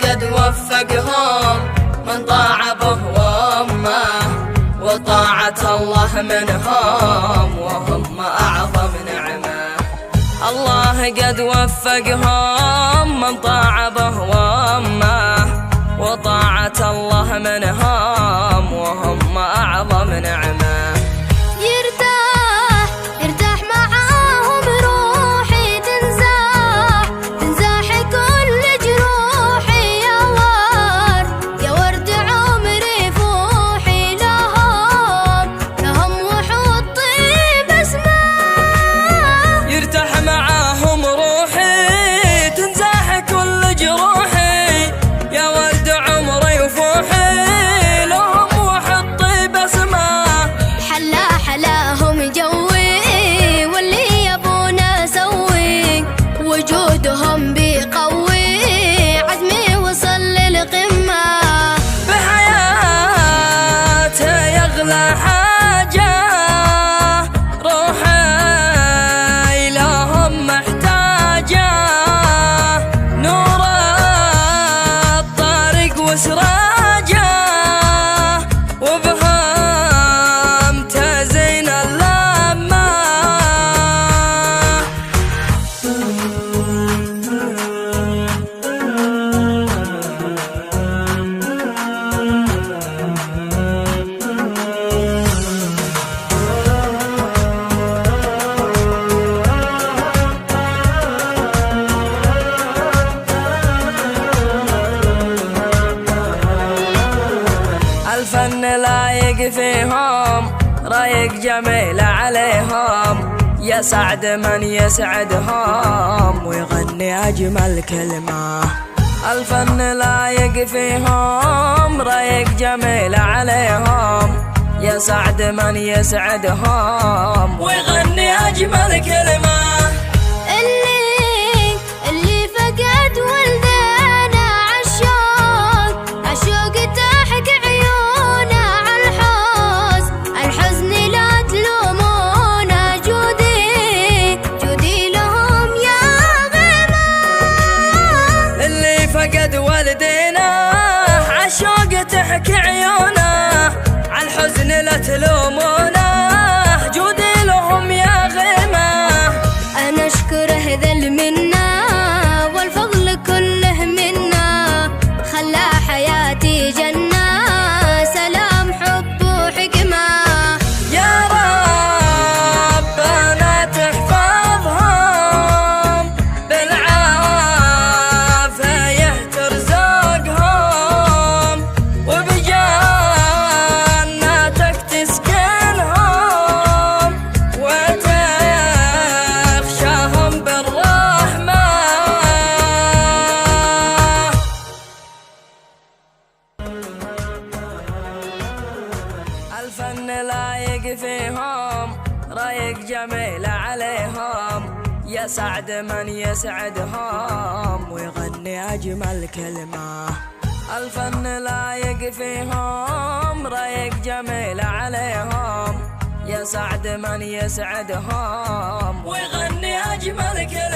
قد وفقهم من طاع به وامه، وطاعة الله منهم وهم أعظم نعمة. الله قد وفقهم من طاع به وامه، وطاعة الله منهم وهم أعظم نعمة. وجودهم بيقوي عزمي وصل للقمة، بحياته يغلى حاجة روحي لهم محتاجة، نور الطريق وسراجة وبهم تزين اللمة. الفن لايق فيهم رايق جميل عليهم، يسعد من يسعدهم ويغني أجمل كلمة. الفن لايق فيهم رايق جميل عليهم، يسعد من يسعدهم ويغني أجمل كلمة. اللي فقد ولدنا عالشوق تحك عيونه عالحزن، الحزن لا تلومونه، جودي لهم يا غيمة. اللي فقد ولدنا عالشوق تحك عيونه عالحزن لا تلومونه، جودي لهم يا غيمة. أنا أشكره ذا المنة والفضل كله منا، خلى حياتي جنة سلام حب وحكمة. يا ربنا تحفظهم بالعافية ترزقهم، وبجنتك تسكنهم وتخشاهم بالرحمة. الفن لايق فيهم رايق جميل عليهم، يسعد من يسعدهم ويغني أجمل كلمة. الفن لايق فيهم رايق جميل عليهم، يسعد من يسعدهم ويغني أجمل كلمة.